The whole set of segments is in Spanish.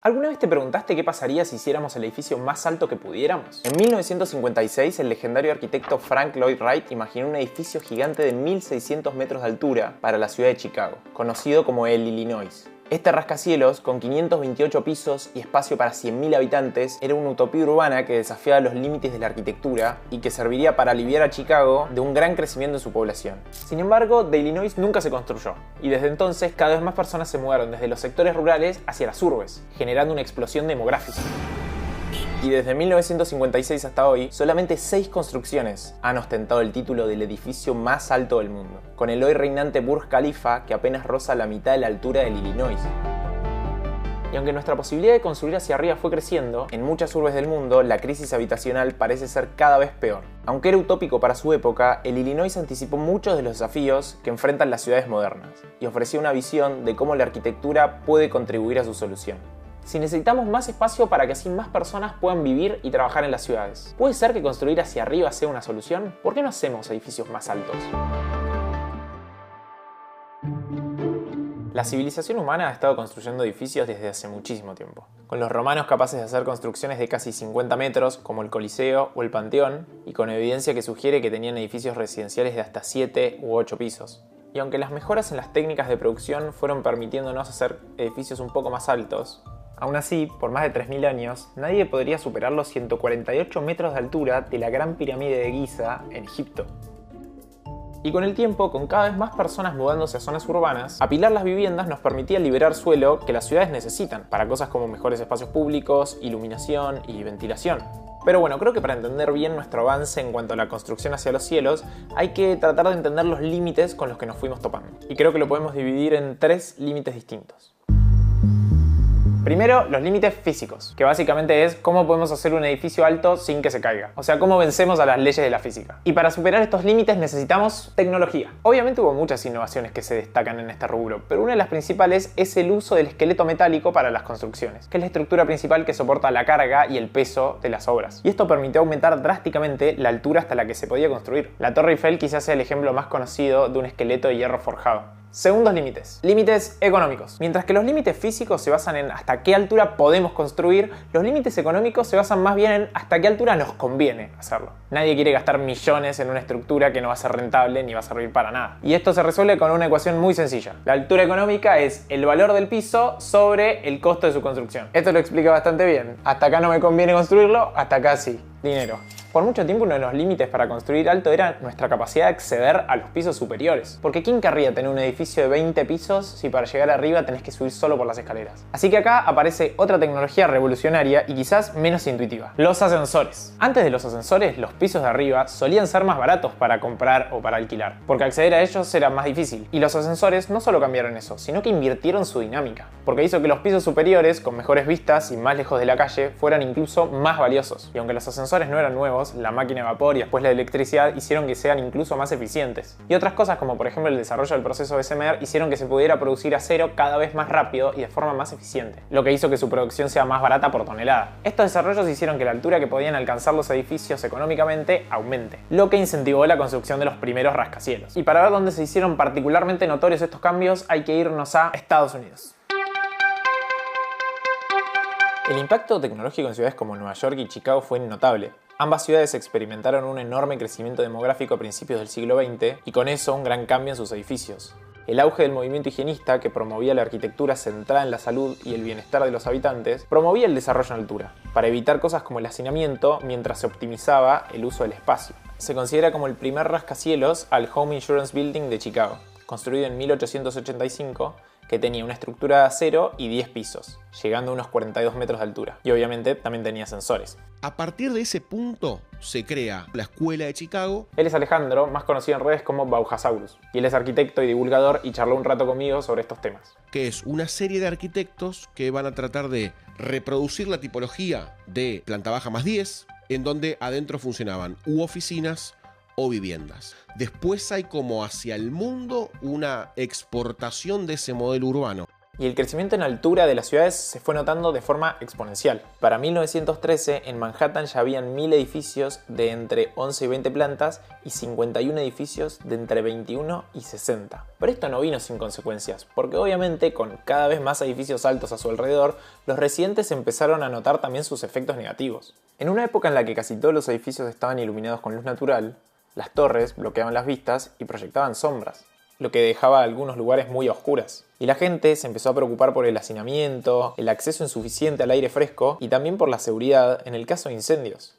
¿Alguna vez te preguntaste qué pasaría si hiciéramos el edificio más alto que pudiéramos? En 1956, el legendario arquitecto Frank Lloyd Wright imaginó un edificio gigante de 1600 metros de altura para la ciudad de Chicago, conocido como el Illinois. Este rascacielos, con 528 pisos y espacio para 100.000 habitantes, era una utopía urbana que desafiaba los límites de la arquitectura y que serviría para aliviar a Chicago de un gran crecimiento en su población. Sin embargo, The Illinois nunca se construyó, y desde entonces cada vez más personas se mudaron desde los sectores rurales hacia las urbes, generando una explosión demográfica. Y desde 1956 hasta hoy, solamente 6 construcciones han ostentado el título del edificio más alto del mundo, con el hoy reinante Burj Khalifa, que apenas roza la mitad de la altura del Illinois. Y aunque nuestra posibilidad de construir hacia arriba fue creciendo, en muchas urbes del mundo la crisis habitacional parece ser cada vez peor. Aunque era utópico para su época, el Illinois anticipó muchos de los desafíos que enfrentan las ciudades modernas, y ofrecía una visión de cómo la arquitectura puede contribuir a su solución. Si necesitamos más espacio para que así más personas puedan vivir y trabajar en las ciudades, ¿puede ser que construir hacia arriba sea una solución? ¿Por qué no hacemos edificios más altos? La civilización humana ha estado construyendo edificios desde hace muchísimo tiempo, con los romanos capaces de hacer construcciones de casi 50 metros, como el Coliseo o el Panteón, y con evidencia que sugiere que tenían edificios residenciales de hasta 7 u 8 pisos. Y aunque las mejoras en las técnicas de producción fueron permitiéndonos hacer edificios un poco más altos, aún así, por más de 3000 años, nadie podría superar los 148 metros de altura de la Gran Pirámide de Giza en Egipto. Y con el tiempo, con cada vez más personas mudándose a zonas urbanas, apilar las viviendas nos permitía liberar suelo que las ciudades necesitan, para cosas como mejores espacios públicos, iluminación y ventilación. Pero bueno, creo que para entender bien nuestro avance en cuanto a la construcción hacia los cielos, hay que tratar de entender los límites con los que nos fuimos topando. Y creo que lo podemos dividir en 3 límites distintos. Primero, los límites físicos, que básicamente es cómo podemos hacer un edificio alto sin que se caiga. O sea, cómo vencemos a las leyes de la física. Y para superar estos límites necesitamos tecnología. Obviamente hubo muchas innovaciones que se destacan en este rubro, pero una de las principales es el uso del esqueleto metálico para las construcciones, que es la estructura principal que soporta la carga y el peso de las obras. Y esto permitió aumentar drásticamente la altura hasta la que se podía construir. La Torre Eiffel quizás sea el ejemplo más conocido de un esqueleto de hierro forjado. Segundos límites. Límites económicos. Mientras que los límites físicos se basan en hasta qué altura podemos construir, los límites económicos se basan más bien en hasta qué altura nos conviene hacerlo. Nadie quiere gastar millones en una estructura que no va a ser rentable ni va a servir para nada. Y esto se resuelve con una ecuación muy sencilla. La altura económica es el valor del piso sobre el costo de su construcción. Esto lo explica bastante bien. Hasta acá no me conviene construirlo, hasta acá sí. Dinero. Por mucho tiempo uno de los límites para construir alto era nuestra capacidad de acceder a los pisos superiores. Porque ¿quién querría tener un edificio de 20 pisos si para llegar arriba tenés que subir solo por las escaleras? Así que acá aparece otra tecnología revolucionaria y quizás menos intuitiva. Los ascensores. Antes de los ascensores, los pisos de arriba solían ser más baratos para comprar o para alquilar, porque acceder a ellos era más difícil. Y los ascensores no solo cambiaron eso, sino que invirtieron su dinámica, porque hizo que los pisos superiores, con mejores vistas y más lejos de la calle, fueran incluso más valiosos. Y aunque los ascensores no eran nuevos, la máquina de vapor y después la electricidad hicieron que sean incluso más eficientes. Y otras cosas como por ejemplo el desarrollo del proceso Bessemer hicieron que se pudiera producir acero cada vez más rápido y de forma más eficiente, lo que hizo que su producción sea más barata por tonelada. Estos desarrollos hicieron que la altura que podían alcanzar los edificios económicamente aumente, lo que incentivó la construcción de los primeros rascacielos. Y para ver dónde se hicieron particularmente notorios estos cambios hay que irnos a Estados Unidos. El impacto tecnológico en ciudades como Nueva York y Chicago fue notable. Ambas ciudades experimentaron un enorme crecimiento demográfico a principios del siglo XX y con eso un gran cambio en sus edificios. El auge del movimiento higienista, que promovía la arquitectura centrada en la salud y el bienestar de los habitantes, promovía el desarrollo en altura, para evitar cosas como el hacinamiento mientras se optimizaba el uso del espacio. Se considera como el primer rascacielos al Home Insurance Building de Chicago, construido en 1885, que tenía una estructura de acero y 10 pisos, llegando a unos 42 metros de altura. Y obviamente también tenía ascensores. A partir de ese punto se crea la Escuela de Chicago. Él es Alejandro, más conocido en redes como Bauhasaurus. Y él es arquitecto y divulgador y charló un rato conmigo sobre estos temas. Que es una serie de arquitectos que van a tratar de reproducir la tipología de planta baja más 10, en donde adentro funcionaban u oficinas o viviendas. Después hay como hacia el mundo una exportación de ese modelo urbano. y el crecimiento en altura de las ciudades se fue notando de forma exponencial. Para 1913 en Manhattan ya habían 1000 edificios de entre 11 y 20 plantas y 51 edificios de entre 21 y 60. Pero esto no vino sin consecuencias, porque obviamente con cada vez más edificios altos a su alrededor, los residentes empezaron a notar también sus efectos negativos. En una época en la que casi todos los edificios estaban iluminados con luz natural, las torres bloqueaban las vistas y proyectaban sombras, lo que dejaba algunos lugares muy a oscuras. Y la gente se empezó a preocupar por el hacinamiento, el acceso insuficiente al aire fresco y también por la seguridad en el caso de incendios.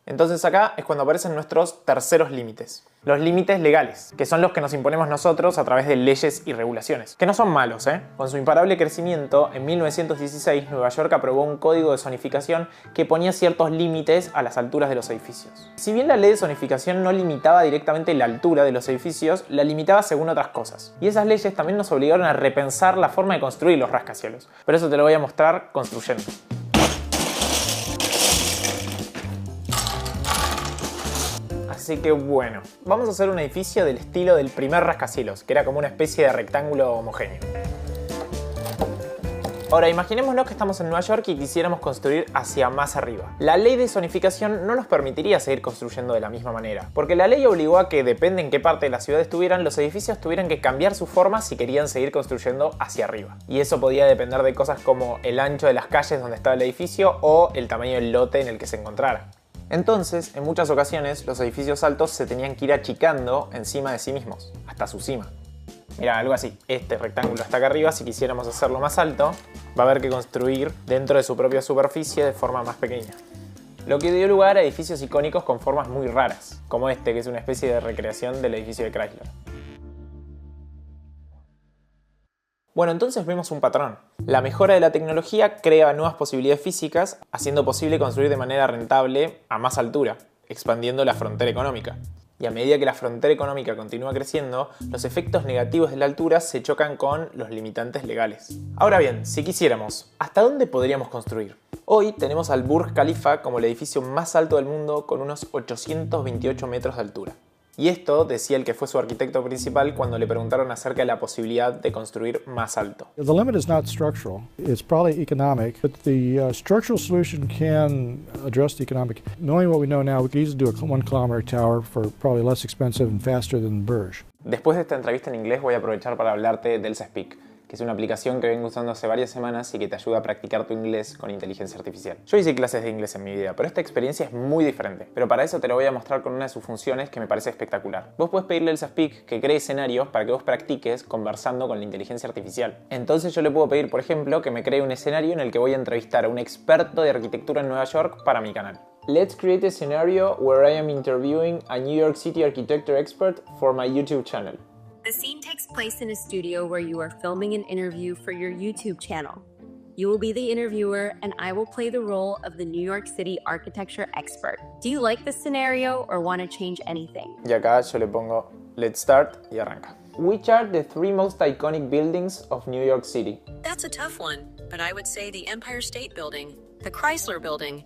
Entonces acá es cuando aparecen nuestros terceros límites. Los límites legales, que son los que nos imponemos nosotros a través de leyes y regulaciones. Que no son malos, ¿eh? Con su imparable crecimiento, en 1916 Nueva York aprobó un código de zonificación que ponía ciertos límites a las alturas de los edificios. Si bien la ley de zonificación no limitaba directamente la altura de los edificios, la limitaba según otras cosas. Y esas leyes también nos obligaron a repensar la forma de construir los rascacielos. Pero eso te lo voy a mostrar construyendo. Así que bueno, vamos a hacer un edificio del estilo del primer rascacielos, que era como una especie de rectángulo homogéneo. Ahora, imaginémonos que estamos en Nueva York y quisiéramos construir hacia más arriba. La ley de zonificación no nos permitiría seguir construyendo de la misma manera, porque la ley obligó a que, depende en qué parte de la ciudad estuvieran, los edificios tuvieran que cambiar su forma si querían seguir construyendo hacia arriba. Y eso podía depender de cosas como el ancho de las calles donde estaba el edificio o el tamaño del lote en el que se encontrara. Entonces, en muchas ocasiones, los edificios altos se tenían que ir achicando encima de sí mismos, hasta su cima. Mira, algo así. Este rectángulo está acá arriba, si quisiéramos hacerlo más alto, va a haber que construir dentro de su propia superficie de forma más pequeña. Lo que dio lugar a edificios icónicos con formas muy raras, como este, que es una especie de recreación del edificio de Chrysler. Bueno, entonces vemos un patrón. La mejora de la tecnología crea nuevas posibilidades físicas, haciendo posible construir de manera rentable a más altura, expandiendo la frontera económica. Y a medida que la frontera económica continúa creciendo, los efectos negativos de la altura se chocan con los limitantes legales. Ahora bien, si quisiéramos, ¿hasta dónde podríamos construir? Hoy tenemos al Burj Khalifa como el edificio más alto del mundo con unos 828 metros de altura. Y esto decía el que fue su arquitecto principal cuando le preguntaron acerca de la posibilidad de construir más alto. The limit is not structural. It's probably economic, but the structural solution can address the economic. Knowing what we know now, we could easily do a 1 kilometer tower for probably less expensive and faster than Burj. Después de esta entrevista en inglés voy a aprovechar para hablarte del Speak, que es una aplicación que vengo usando hace varias semanas y que te ayuda a practicar tu inglés con inteligencia artificial. Yo hice clases de inglés en mi vida, pero esta experiencia es muy diferente. Pero para eso te lo voy a mostrar con una de sus funciones que me parece espectacular. Vos puedes pedirle al Speak que cree escenarios para que vos practiques conversando con la inteligencia artificial. Entonces yo le puedo pedir, por ejemplo, que me cree un escenario en el que voy a entrevistar a un experto de arquitectura en Nueva York para mi canal. Let's create a scenario where I am interviewing a New York City architecture expert for my YouTube channel. The scene takes place in a studio where you are filming an interview for your YouTube channel. You will be the interviewer and I will play the role of the New York City architecture expert. Do you like this scenario or want to change anything? Y acá yo le pongo Let's Start y arranca. Which are the 3 most iconic buildings of New York City? That's a tough one, but I would say the Empire State Building, the Chrysler Building,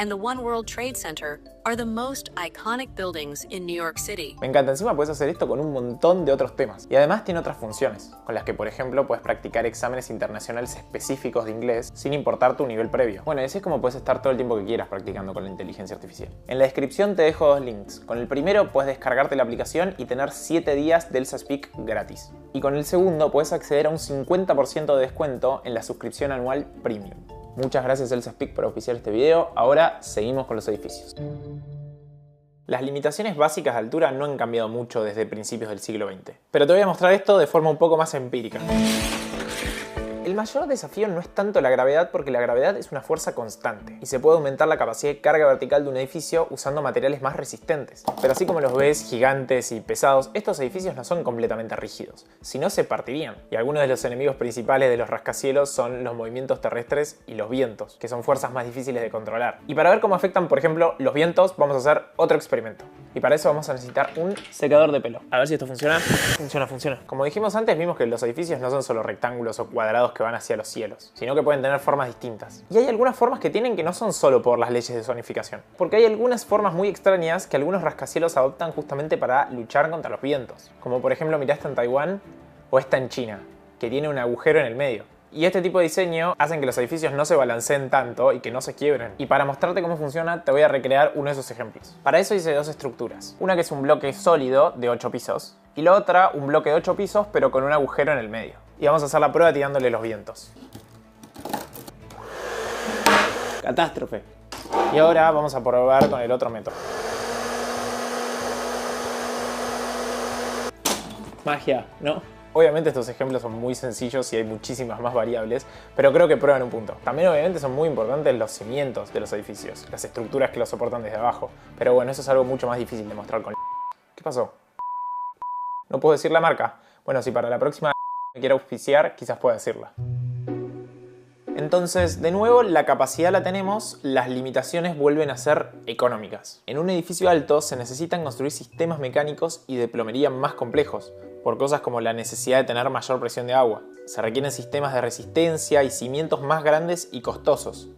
and the One World Trade Center are the most iconic buildings in New York City. Me encanta, encima puedes hacer esto con un montón de otros temas. Y además tiene otras funciones, con las que por ejemplo puedes practicar exámenes internacionales específicos de inglés sin importar tu nivel previo. Bueno, y así es como puedes estar todo el tiempo que quieras practicando con la inteligencia artificial. En la descripción te dejo 2 links. Con el primero puedes descargarte la aplicación y tener 7 días del Speak gratis. Y con el segundo puedes acceder a un 50% de descuento en la suscripción anual Premium. Muchas gracias Elsa Speak por auspiciar este video. Ahora seguimos con los edificios. Las limitaciones básicas de altura no han cambiado mucho desde principios del siglo XX. Pero te voy a mostrar esto de forma un poco más empírica. El mayor desafío no es tanto la gravedad, porque la gravedad es una fuerza constante y se puede aumentar la capacidad de carga vertical de un edificio usando materiales más resistentes. Pero así como los ves gigantes y pesados, estos edificios no son completamente rígidos, sino se partirían. Y algunos de los enemigos principales de los rascacielos son los movimientos terrestres y los vientos, que son fuerzas más difíciles de controlar. Y para ver cómo afectan, por ejemplo, los vientos, vamos a hacer otro experimento. Y para eso vamos a necesitar un secador de pelo. A ver si esto funciona. Funciona. Como dijimos antes, vimos que los edificios no son solo rectángulos o cuadrados que van hacia los cielos, sino que pueden tener formas distintas. Y hay algunas formas que tienen que no son solo por las leyes de zonificación, porque hay algunas formas muy extrañas que algunos rascacielos adoptan justamente para luchar contra los vientos. Como por ejemplo, mirá esta en Taiwán o esta en China. que tiene un agujero en el medio. Y este tipo de diseño hacen que los edificios no se balanceen tanto y que no se quiebren. Y para mostrarte cómo funciona, te voy a recrear uno de esos ejemplos. Para eso hice dos estructuras. Una que es un bloque sólido de 8 pisos y la otra un bloque de 8 pisos pero con un agujero en el medio. Y vamos a hacer la prueba tirándole los vientos. Catástrofe. Y ahora vamos a probar con el otro método. Magia, ¿no? Obviamente estos ejemplos son muy sencillos y hay muchísimas más variables, pero creo que prueban un punto. También obviamente son muy importantes los cimientos de los edificios, las estructuras que los soportan desde abajo. Pero bueno, eso es algo mucho más difícil de mostrar con... ¿Qué pasó? ¿No puedo decir la marca? Bueno, si para la próxima me quiero auspiciar, quizás pueda decirla. Entonces, de nuevo, la capacidad la tenemos, las limitaciones vuelven a ser económicas. En un edificio alto se necesitan construir sistemas mecánicos y de plomería más complejos, por cosas como la necesidad de tener mayor presión de agua. Se requieren sistemas de resistencia y cimientos más grandes y costosos.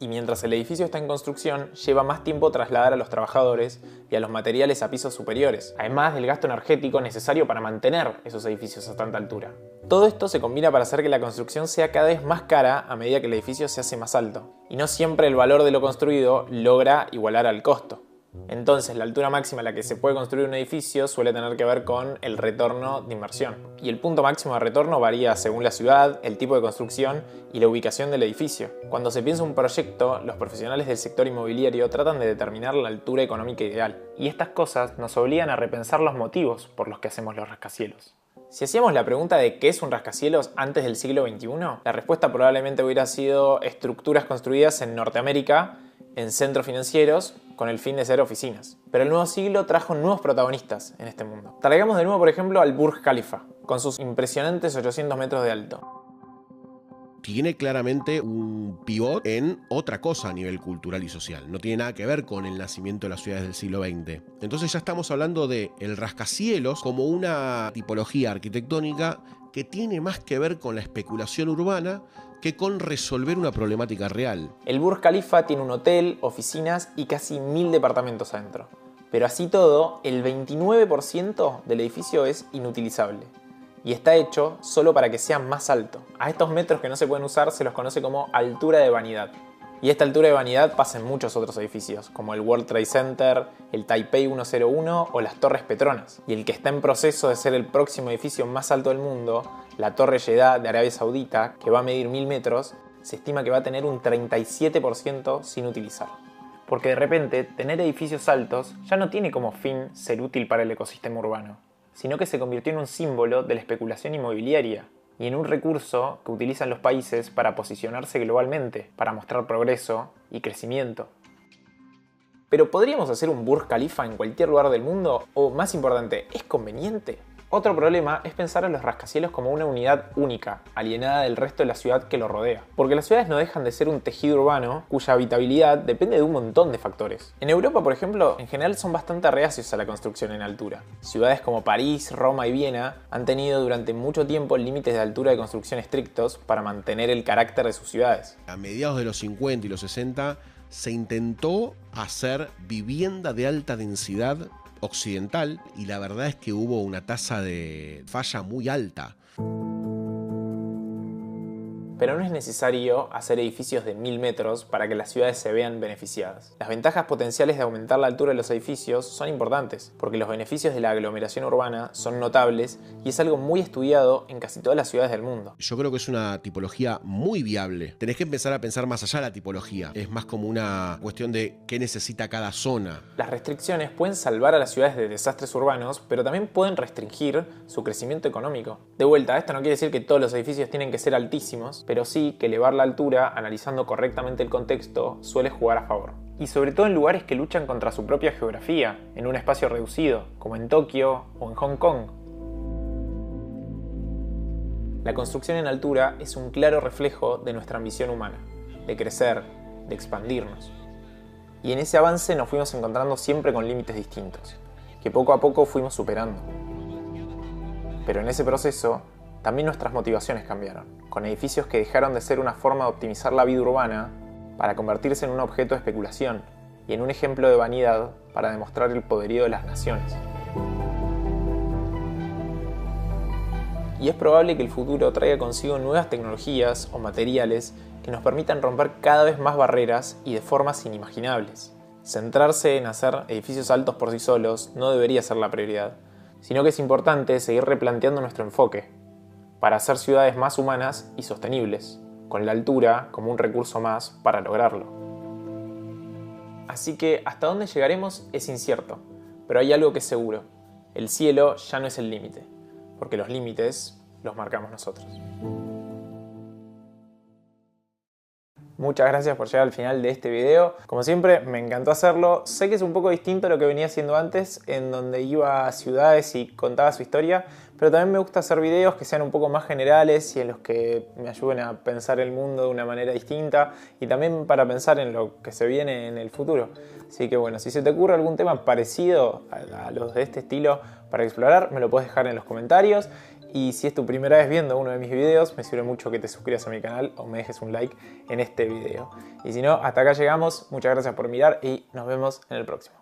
Y mientras el edificio está en construcción, lleva más tiempo trasladar a los trabajadores y a los materiales a pisos superiores, además del gasto energético necesario para mantener esos edificios a tanta altura. Todo esto se combina para hacer que la construcción sea cada vez más cara a medida que el edificio se hace más alto. Y no siempre el valor de lo construido logra igualar al costo. Entonces, la altura máxima a la que se puede construir un edificio suele tener que ver con el retorno de inversión. Y el punto máximo de retorno varía según la ciudad, el tipo de construcción y la ubicación del edificio. Cuando se piensa un proyecto, los profesionales del sector inmobiliario tratan de determinar la altura económica ideal. Y estas cosas nos obligan a repensar los motivos por los que hacemos los rascacielos. Si hacíamos la pregunta de qué es un rascacielos antes del siglo XXI, la respuesta probablemente hubiera sido estructuras construidas en Norteamérica, en centros financieros, con el fin de ser oficinas. Pero el nuevo siglo trajo nuevos protagonistas en este mundo. Traigamos de nuevo, por ejemplo, al Burj Khalifa, con sus impresionantes 800 metros de alto. Tiene claramente un pivot en otra cosa a nivel cultural y social. No tiene nada que ver con el nacimiento de las ciudades del siglo XX. Entonces ya estamos hablando de el rascacielos como una tipología arquitectónica que tiene más que ver con la especulación urbana que con resolver una problemática real. El Burj Khalifa tiene un hotel, oficinas y casi 1000 departamentos adentro. Pero así todo, el 29% del edificio es inutilizable. Y está hecho solo para que sea más alto. A estos metros que no se pueden usar se los conoce como altura de vanidad. Y esta altura de vanidad pasa en muchos otros edificios, como el World Trade Center, el Taipei 101 o las Torres Petronas. Y el que está en proceso de ser el próximo edificio más alto del mundo, la Torre Jeddah de Arabia Saudita, que va a medir 1000 metros, se estima que va a tener un 37% sin utilizar. Porque de repente, tener edificios altos ya no tiene como fin ser útil para el ecosistema urbano, sino que se convirtió en un símbolo de la especulación inmobiliaria y en un recurso que utilizan los países para posicionarse globalmente, para mostrar progreso y crecimiento. Pero ¿podríamos hacer un Burj Khalifa en cualquier lugar del mundo? O, más importante, ¿es conveniente? Otro problema es pensar a los rascacielos como una unidad única, alienada del resto de la ciudad que lo rodea. Porque las ciudades no dejan de ser un tejido urbano cuya habitabilidad depende de un montón de factores. En Europa, por ejemplo, en general son bastante reacios a la construcción en altura. Ciudades como París, Roma y Viena han tenido durante mucho tiempo límites de altura de construcción estrictos para mantener el carácter de sus ciudades. A mediados de los 50 y los 60 se intentó hacer vivienda de alta densidad occidental y la verdad es que hubo una tasa de falla muy alta. Pero no es necesario hacer edificios de 1000 metros para que las ciudades se vean beneficiadas. Las ventajas potenciales de aumentar la altura de los edificios son importantes, porque los beneficios de la aglomeración urbana son notables y es algo muy estudiado en casi todas las ciudades del mundo. Yo creo que es una tipología muy viable. Tenés que empezar a pensar más allá de la tipología. Es más como una cuestión de qué necesita cada zona. Las restricciones pueden salvar a las ciudades de desastres urbanos, pero también pueden restringir su crecimiento económico. De vuelta, esto no quiere decir que todos los edificios tienen que ser altísimos, pero sí que elevar la altura, analizando correctamente el contexto, suele jugar a favor. Y sobre todo en lugares que luchan contra su propia geografía, en un espacio reducido, como en Tokio o en Hong Kong. La construcción en altura es un claro reflejo de nuestra ambición humana, de crecer, de expandirnos. Y en ese avance nos fuimos encontrando siempre con límites distintos, que poco a poco fuimos superando. Pero en ese proceso, también nuestras motivaciones cambiaron, con edificios que dejaron de ser una forma de optimizar la vida urbana para convertirse en un objeto de especulación y en un ejemplo de vanidad para demostrar el poderío de las naciones. y es probable que el futuro traiga consigo nuevas tecnologías o materiales que nos permitan romper cada vez más barreras y de formas inimaginables. Centrarse en hacer edificios altos por sí solos no debería ser la prioridad, sino que es importante seguir replanteando nuestro enfoque para hacer ciudades más humanas y sostenibles, con la altura como un recurso más para lograrlo. Así que hasta dónde llegaremos es incierto, pero hay algo que es seguro: el cielo ya no es el límite, porque los límites los marcamos nosotros. Muchas gracias por llegar al final de este video. Como siempre, me encantó hacerlo. Sé que es un poco distinto a lo que venía haciendo antes, en donde iba a ciudades y contaba su historia, pero también me gusta hacer videos que sean un poco más generales y en los que me ayuden a pensar el mundo de una manera distinta y también para pensar en lo que se viene en el futuro. Así que bueno, si se te ocurre algún tema parecido a los de este estilo para explorar, me lo puedes dejar en los comentarios. Y si es tu primera vez viendo uno de mis videos, me sirve mucho que te suscribas a mi canal o me dejes un like en este video. Y si no, hasta acá llegamos. Muchas gracias por mirar y nos vemos en el próximo.